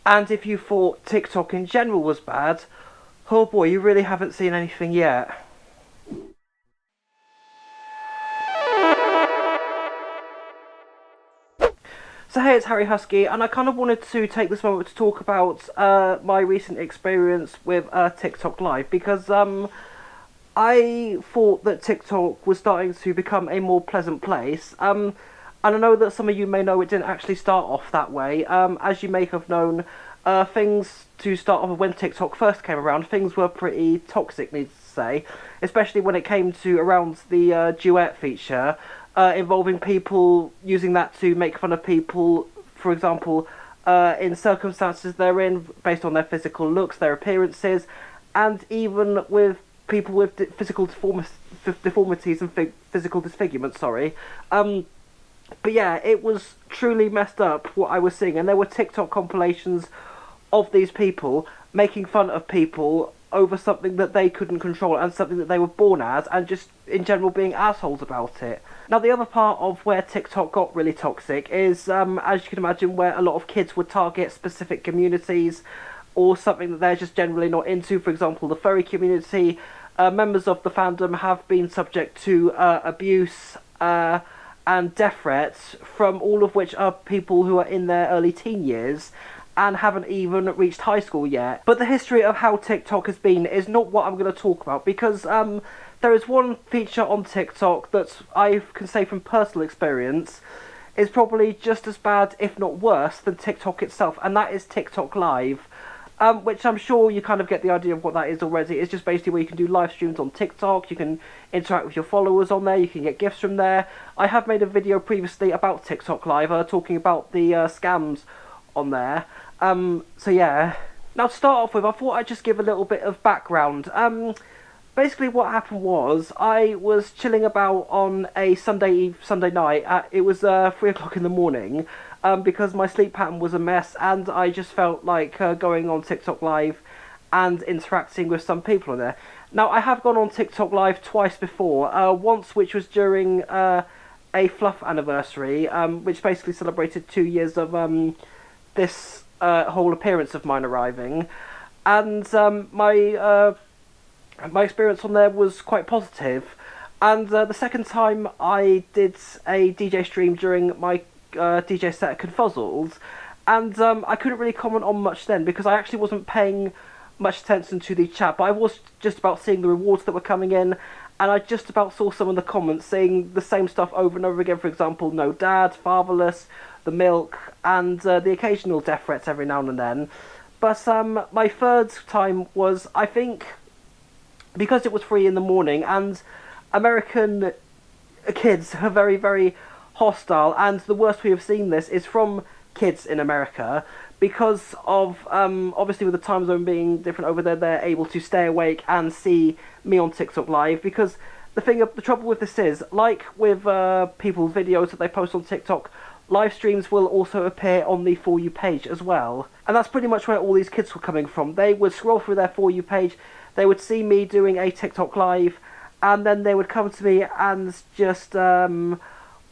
And if you thought TikTok in general was bad, oh boy, you really haven't seen anything yet. So hey, it's Harry Husky, and I kind of wanted to take this moment to talk about my recent experience with TikTok Live, because I thought that TikTok was starting to become a more pleasant place. And I know that some of you may know it didn't actually start off that way. As you may have known, things to start off with when TikTok first came around, things were pretty toxic, needless to say, especially when it came to around the duet feature. Involving people using that to make fun of people, for example, in circumstances they're in, based on their physical looks, their appearances, and even with people with physical deformities and physical disfigurement, But yeah, it was truly messed up what I was seeing, and there were TikTok compilations of these people making fun of people over something that they couldn't control and something that they were born as, and just in general being assholes about it. Now, the other part of where TikTok got really toxic is, as you can imagine, where a lot of kids would target specific communities or something that they're just generally not into. For example, the furry community. Members of the fandom have been subject to abuse and death threats, from all of which are people who are in their early teen years and haven't even reached high school yet. But the history of how TikTok has been is not what I'm going to talk about, because there is one feature on TikTok that I can say from personal experience is probably just as bad, if not worse, than TikTok itself, and that is TikTok Live. Which I'm sure you kind of get the idea of what that is already. It's just basically where you can do live streams on TikTok, you can interact with your followers on there, you can get gifts from there. I have made a video previously about TikTok Live, talking about the scams on there. So yeah. Now, to start off with, I thought I'd just give a little bit of background. Basically what happened was, I was chilling about on a Sunday night. It was 3 o'clock in the morning, because my sleep pattern was a mess, and I just felt like going on TikTok Live and interacting with some people on there. Now, I have gone on TikTok Live twice before. Once, which was during a Fluff anniversary, which basically celebrated 2 years of this whole appearance of mine arriving, and my experience on there was quite positive. And the second time I did a DJ stream during my DJ set at Confuzzled, and I couldn't really comment on much then, because I actually wasn't paying much attention to the chat, but I was just about seeing the rewards that were coming in, and I just about saw some of the comments saying the same stuff over and over again. For example, no dad, fatherless, the milk, and the occasional death threats every now and then. But my third time was, I think, because it was 3 in the morning, and American kids are very, very hostile, and the worst we have seen this is from kids in America, because of obviously with the time zone being different over there, they're able to stay awake and see me on TikTok Live. Because the trouble with this is, like with people's videos that they post on TikTok, live streams will also appear on the For You page as well, and that's pretty much where all these kids were coming from. They would scroll through their For You page, they would see me doing a TikTok Live, and then they would come to me and just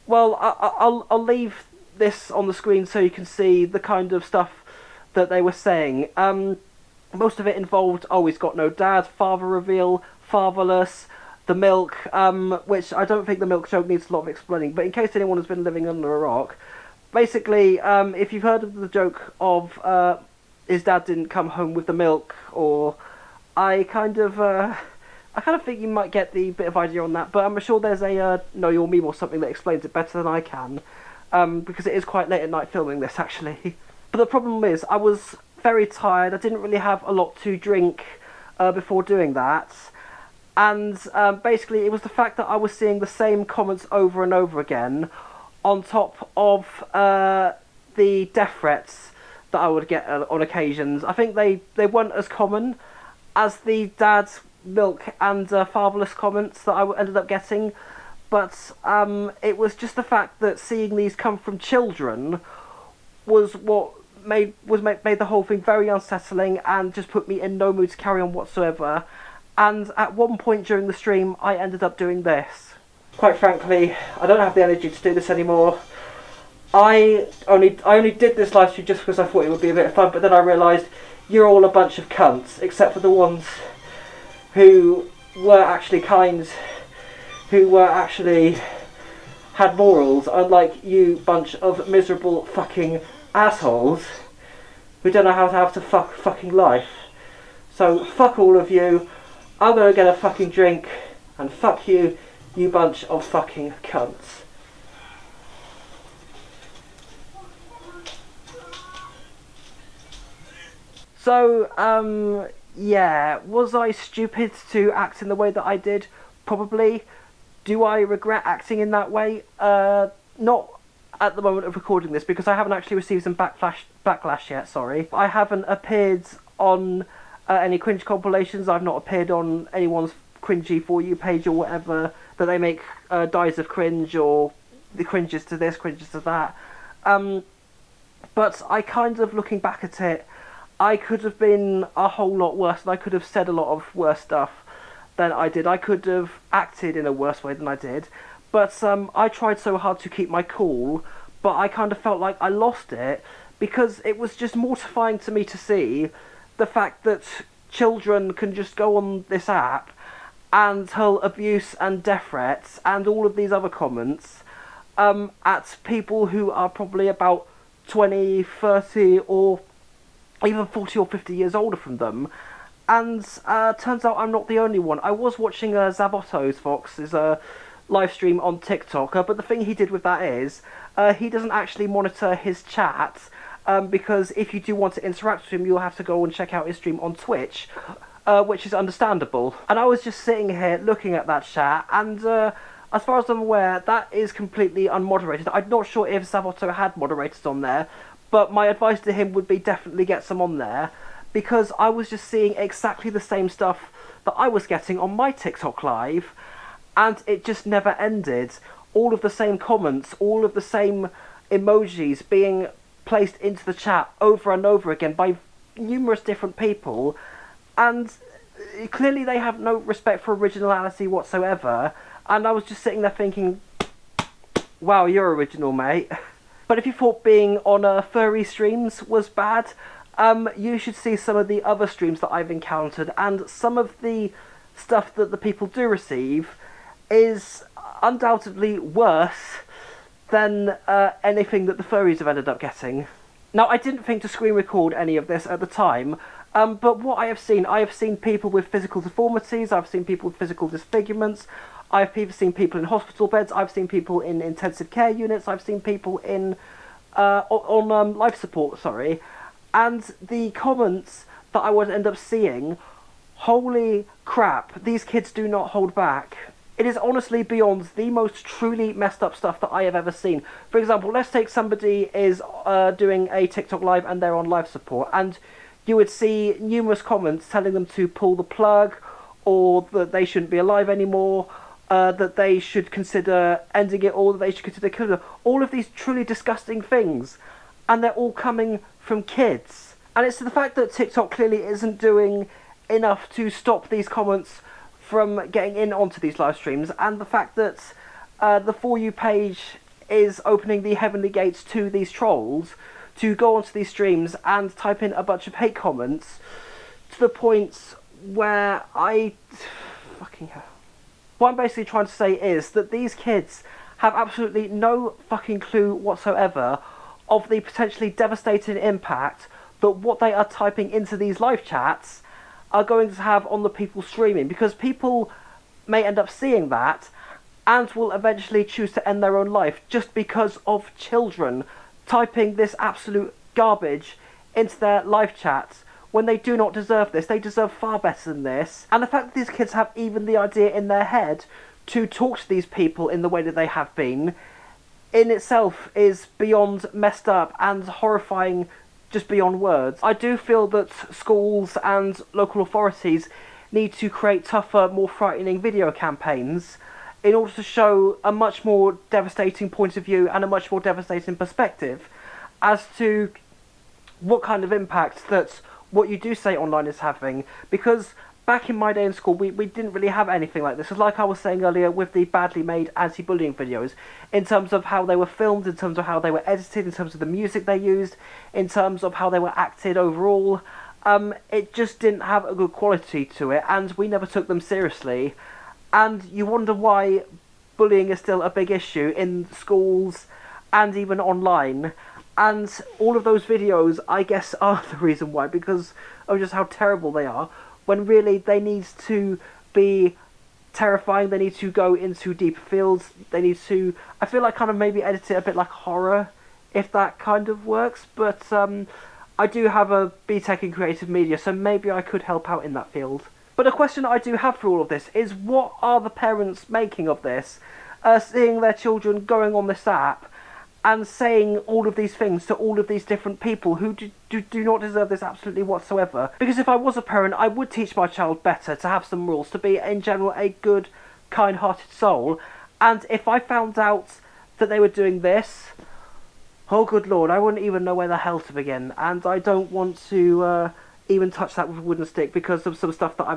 well, I'll leave this on the screen so you can see the kind of stuff that they were saying. Most of it involved, oh, he's got no dad, father reveal, fatherless, the milk, which I don't think the milk joke needs a lot of explaining, but in case anyone has been living under a rock, basically, if you've heard of the joke of his dad didn't come home with the milk, or I kind of think you might get the bit of idea on that, but I'm sure there's a Know Your Meme or something that explains it better than I can, because it is quite late at night filming this, actually. But the problem is, I was very tired, I didn't really have a lot to drink before doing that, and basically it was the fact that I was seeing the same comments over and over again, on top of the death threats that I would get on occasions. I think they weren't as common as the dad's milk and fatherless comments that I ended up getting, but it was just the fact that seeing these come from children was what made the whole thing very unsettling, and just put me in no mood to carry on whatsoever. And at one point during the stream, I ended up doing this. Quite frankly, I don't have the energy to do this anymore. I only did this live stream just because I thought it would be a bit of fun, but then I realised you're all a bunch of cunts, except for the ones who were actually kind, who were actually had morals, unlike you bunch of miserable fucking assholes who don't know how to have to fucking life. So fuck all of you. I'm gonna get a fucking drink, and fuck you, you bunch of fucking cunts. So, yeah, was I stupid to act in the way that I did? Probably. Do I regret acting in that way? Not at the moment of recording this, because I haven't actually received some backlash yet, sorry. I haven't appeared on any cringe compilations. I've not appeared on anyone's cringy For You page or whatever, that they make dies of cringe, or the cringes to this, cringes to that. But I kind of, looking back at it, I could have been a whole lot worse, and I could have said a lot of worse stuff than I did. I could have acted in a worse way than I did. But I tried so hard to keep my cool, but I kind of felt like I lost it, because it was just mortifying to me to see the fact that children can just go on this app and hurl abuse and death threats and all of these other comments at people who are probably about 20, 30, or even 40 or 50 years older from them. And turns out I'm not the only one. I was watching Zaboto's Fox's live stream on TikTok, but the thing he did with that is he doesn't actually monitor his chat, because if you do want to interact with him, you'll have to go and check out his stream on Twitch, which is understandable. And I was just sitting here looking at that chat, and as far as I'm aware, that is completely unmoderated. I'm not sure if Zaboto had moderators on there, but my advice to him would be definitely get some on there, because I was just seeing exactly the same stuff that I was getting on my TikTok live, and it just never ended. All of the same comments, all of the same emojis being placed into the chat over and over again by numerous different people, and clearly they have no respect for originality whatsoever, and I was just sitting there thinking, wow, you're original, mate. But if you thought being on furry streams was bad, you should see some of the other streams that I've encountered, and some of the stuff that the people do receive is undoubtedly worse than anything that the furries have ended up getting. Now, I didn't think to screen record any of this at the time, but what I have seen people with physical deformities, I've seen people with physical disfigurements, I've seen people in hospital beds, I've seen people in intensive care units, I've seen people in on life support, sorry, and the comments that I would end up seeing, holy crap, these kids do not hold back. It is honestly beyond the most truly messed up stuff that I have ever seen. For example, let's take somebody is doing a TikTok live and they're on life support, and you would see numerous comments telling them to pull the plug, or that they shouldn't be alive anymore, that they should consider ending it, or that they should consider killing them. All of these truly disgusting things, and they're all coming from kids. And it's the fact that TikTok clearly isn't doing enough to stop these comments from getting in onto these live streams, and the fact that the For You page is opening the heavenly gates to these trolls to go onto these streams and type in a bunch of hate comments, to the point where fucking hell. What I'm basically trying to say is that these kids have absolutely no fucking clue whatsoever of the potentially devastating impact that what they are typing into these live chats are going to have on the people streaming, because people may end up seeing that and will eventually choose to end their own life just because of children typing this absolute garbage into their live chats when they do not deserve this. They deserve far better than this. And the fact that these kids have even the idea in their head to talk to these people in the way that they have been, in itself is beyond messed up and horrifying, just beyond words. I do feel that schools and local authorities need to create tougher, more frightening video campaigns in order to show a much more devastating point of view and a much more devastating perspective as to what kind of impact that what you do say online is having. Because back in my day in school, we didn't really have anything like this. It's like I was saying earlier with the badly made anti-bullying videos, in terms of how they were filmed, in terms of how they were edited, in terms of the music they used, in terms of how they were acted overall. It just didn't have a good quality to it, and we never took them seriously. And you wonder why bullying is still a big issue in schools and even online. And all of those videos, I guess, are the reason why, because of just how terrible they are, when really they need to be terrifying, they need to go into deeper fields, they need to, I feel like, kind of maybe edit it a bit like horror, if that kind of works, but I do have a BTEC in creative media, so maybe I could help out in that field. But a question I do have for all of this is, what are the parents making of this? Seeing their children going on this app and saying all of these things to all of these different people who do not deserve this absolutely whatsoever. Because if I was a parent, I would teach my child better, to have some rules, to be, in general, a good, kind-hearted soul. And if I found out that they were doing this, oh good lord, I wouldn't even know where the hell to begin. And I don't want to even touch that with a wooden stick, because of some stuff that I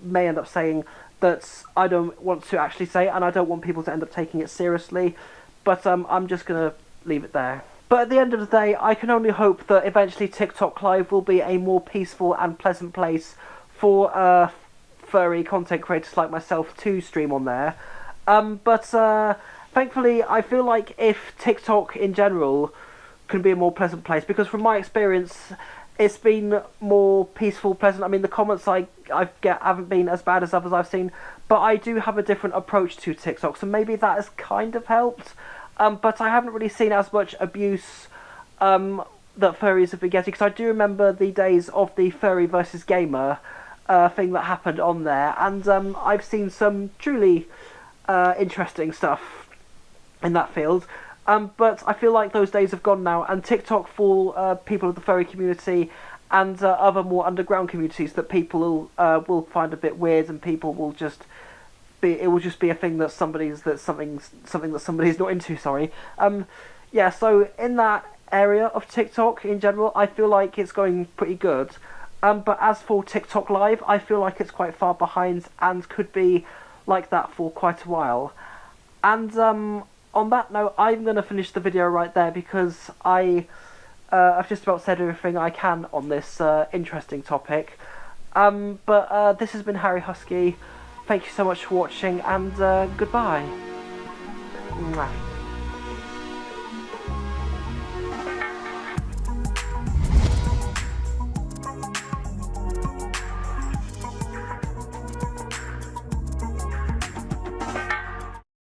may end up saying that I don't want to actually say, and I don't want people to end up taking it seriously. But I'm just going to leave it there. But at the end of the day, I can only hope that eventually TikTok Live will be a more peaceful and pleasant place for furry content creators like myself to stream on there. But thankfully, I feel like if TikTok in general can be a more pleasant place, because from my experience, it's been more peaceful, pleasant. I mean, the comments I get haven't been as bad as others I've seen, but I do have a different approach to TikTok, so maybe that has kind of helped. But I haven't really seen as much abuse that furries have been getting, because I do remember the days of the furry versus gamer thing that happened on there, and I've seen some truly interesting stuff in that field. But I feel like those days have gone now, and TikTok for people of the furry community and other more underground communities that people will find a bit weird, and people will just it will just be a thing that something that somebody's not into. Sorry. Yeah. So in that area of TikTok in general, I feel like it's going pretty good. But as for TikTok Live, I feel like it's quite far behind and could be like that for quite a while. And on that note, I'm going to finish the video right there, because I've just about said everything I can on this interesting topic. But this has been Harry Husky. Thank you so much for watching, and goodbye. Mwah.